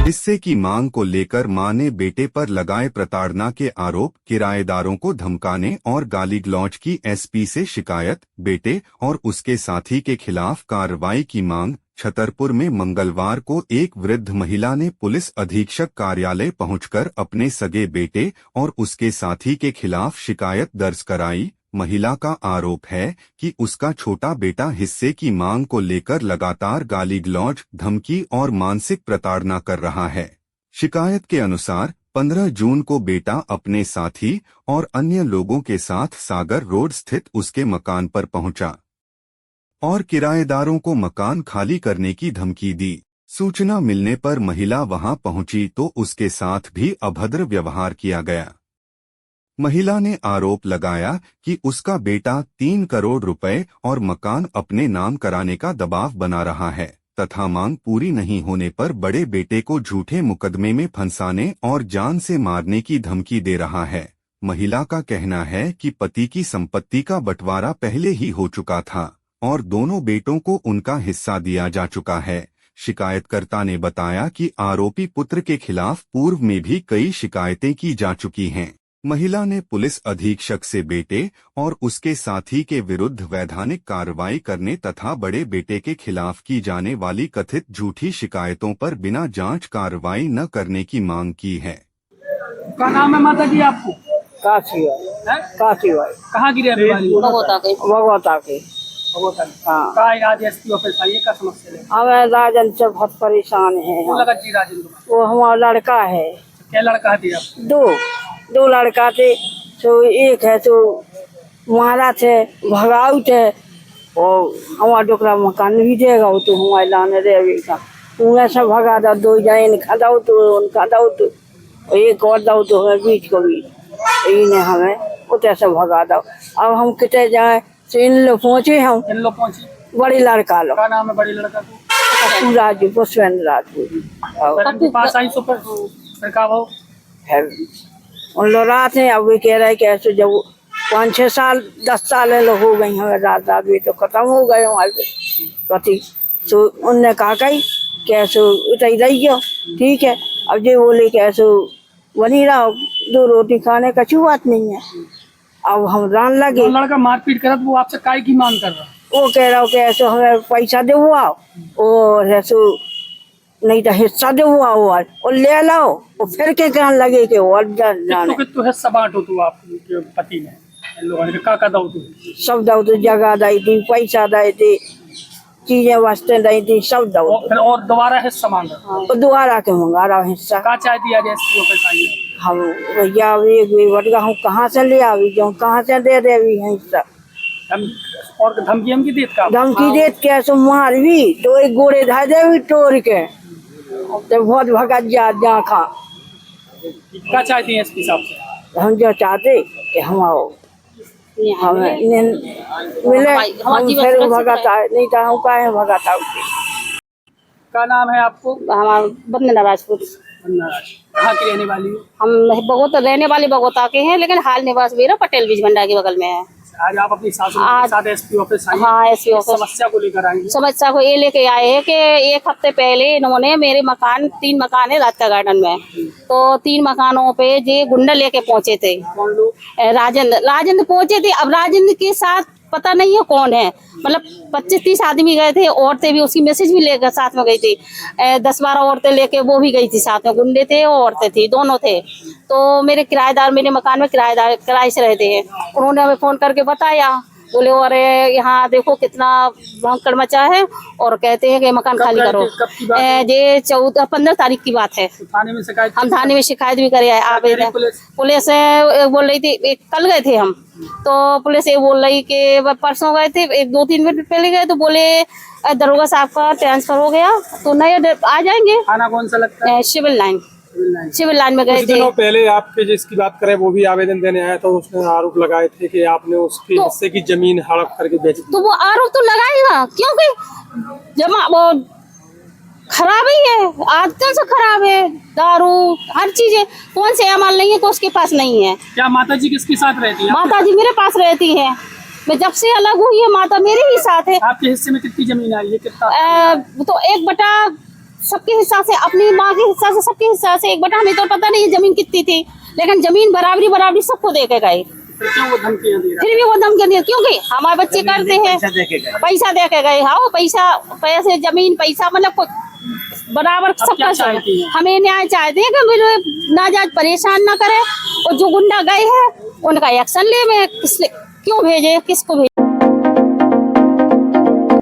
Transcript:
हिस्से की मांग को लेकर मां ने बेटे पर लगाए प्रताड़ना के आरोप, किराएदारों को धमकाने और गाली गलौज की एसपी से शिकायत, बेटे और उसके साथी के खिलाफ कार्रवाई की मांग। छतरपुर में मंगलवार को एक वृद्ध महिला ने पुलिस अधीक्षक कार्यालय पहुंचकर अपने सगे बेटे और उसके साथी के खिलाफ शिकायत दर्ज कराई। महिला का आरोप है कि उसका छोटा बेटा हिस्से की मांग को लेकर लगातार गाली गलौज, धमकी और मानसिक प्रताड़ना कर रहा है। शिकायत के अनुसार 15 जून को बेटा अपने साथी और अन्य लोगों के साथ सागर रोड स्थित उसके मकान पर पहुंचा और किराएदारों को मकान खाली करने की धमकी दी। सूचना मिलने पर महिला वहां पहुंची तो उसके साथ भी अभद्र व्यवहार किया गया। महिला ने आरोप लगाया कि उसका बेटा 3 करोड़ रुपए और मकान अपने नाम कराने का दबाव बना रहा है तथा मांग पूरी नहीं होने पर बड़े बेटे को झूठे मुकदमे में फंसाने और जान से मारने की धमकी दे रहा है। महिला का कहना है कि पति की संपत्ति का बंटवारा पहले ही हो चुका था और दोनों बेटों को उनका हिस्सा दिया जा चुका है। शिकायतकर्ता ने बताया कि आरोपी पुत्र के खिलाफ पूर्व में भी कई शिकायतें की जा चुकी हैं। महिला ने पुलिस अधीक्षक से बेटे और उसके साथी के विरुद्ध वैधानिक कार्रवाई करने तथा बड़े बेटे के खिलाफ की जाने वाली कथित झूठी शिकायतों पर बिना जांच कार्रवाई न करने की मांग की है। क्या नाम है माता जी आपको? काशी भाई, काशी भाई। कहाँ की रहने वाली हो? भगवता के। हाँ। आज एसपी ऑफिस आई है, क्या समस्या है? हमें राजन से बहुत परेशान है। वो लगा जी राजन को? वो हमारा लड़का है। क्या लड़का थी आप? दो लड़का थे। तो एक है तो मारा थे, भगाऊ थे और हमारा डोकरा मकान भी देगा वो तो हमारे लाने रहेगा। उन्हें सब भगा दो, 2 जने खादाओ तो एक और दो तो हमें बीच को भी इन्हें हमें उतने से भगा दो। अब हम कितने जाए तो इन लोग पहुँचे। बड़ी लड़का लोग। क्या नाम है बड़ी लड़का को? राजू, पुष्पेंद्र राजू। पास आई सुपर सरकार वो है उन लोग रात है। अब भी कह रहे कि ऐसे जब 5-6 साल 10 साल लोग हो गई हमें रात भी तो खत्म हो गए हमारे कथी। तो उनने कहा कही कैसे उतर रही ठीक है। अब जो बोले कैसे बनी रहो, 2 रोटी खाने का अच्छी बात नहीं है। अब हम रान लगे। लड़का मारपीट कर वो आपसे काय की मांग कर रहा? वो कह रहा हो कि ऐसे हमें पैसा दे और ऐसे नहीं तो हिस्सा दे और ले लाओ और फिर के कहने लगे कि और तो हिस्सा बांटो तू आपके पति ने इन लोगों ने का दो तू सब दो तो जगह दी थी, पैसा दी थी, चीजें वास्ते दी थी, सब दो और दोबारा हिस्सा मांगा। तो दोबारा के मंगा रहा हिस्सा। का चाह दिया जैसे ऑफिस आई हम भैया हम कहाँ से ले आवी जो कहाँ से दे देवी हिस्सा। और धमकी धमकी देत के सो मार भी तो एक गोड़े धा देवी तोड़ के तो बहुत भगा जा खा। क्या चाहती है एसपी साहब से? हम जो चाहते कि हम आओ हमें मिले हम फिर भगाता नहीं तो हम काहे भगाता। क्या नाम है आपको? हमारा वंदना राजपूत। कहाँ की रहने वाली हो? हम बगोता रहने वाले बगोता के हैं लेकिन हाल निवास मेरा पटेल बीज भंडार के बगल में है। आज आप अपनी सासू के साथ एसपी ऑफिस आई? हाँ, एसपी ऑफिस। समस्या को लेकर आएंगे? समस्या को ये लेके आए हैं कि 1 हफ्ते पहले इन्होंने मेरे 3 मकान है रात का गार्डन में, तो 3 मकानों पे जे गुंडा लेके पहुंचे थे। कौन लोग? राजेंद्र पहुंचे थे। अब राजेंद्र के साथ पता नहीं है कौन है, मतलब 25-30 आदमी गए थे। औरतें भी उसकी मैसेज भी लेकर साथ में गई थी। 10-12 औरतें लेके वो भी गई थी साथ में। गुंडे थे और औरतें थी, दोनों थे। तो मेरे किराएदार मेरे मकान में किराए से रहते हैं। उन्होंने हमें फोन करके बताया, बोले अरे यहाँ देखो कितना भयंकर मचा है और कहते हैं कि मकान खाली करो। ये 15 तारीख की बात है। हम थाने में शिकायत भी करे आए। पुलिस बोल रही थी, कल गए थे हम तो पुलिस ये बोल रही कि परसों गए थे, 2-3 मिनट पहले गए तो बोले दरोगा साहब का ट्रांसफर हो गया तो नए आ जाएंगे। थाना कौन सा लगता है? सिविल लाइन में गए थे। दिनों पहले आपके जिसकी बात करें वो भी आवेदन देने आया तो उसने आरोप लगाए थे कि आपने उसके हिस्से की जमीन हड़प करके बेच दी। तो वो आरोप तो लगाएगा क्योंकि जमा वो खराब ही है, आदतों से खराब है, दारू हर चीज है। कौन से अमल नहीं है को उसके पास नहीं है। क्या माता जी किसके साथ रहती है? माता जी मेरे पास रहती है। मैं जब से अलग हुई है माता मेरे ही साथ है। आपके हिस्से में कितनी जमीन आई है? कितना? तो 1/7 सबके हिस्सा से, अपनी माँ के हिस्सा से, सबके हिस्सा से एक बटा, हमें तो पता नहीं जमीन कितनी थी, लेकिन जमीन बराबरी बराबरी सबको दे के गए। फिर क्यों वो धमकियां दे रहा फिर भी वो धमकी नहीं, क्योंकि हमारे बच्चे करते हैं, पैसा दे के गए। हाँ, पैसे जमीन पैसा मतलब बराबर सबका। हमें न्याय चाहते हैं कि मेरे नाजायज परेशान ना करे, और जो गुंडा गए हैं उनका एक्शन ले। मैं क्यों भेजे, किसको भेजे।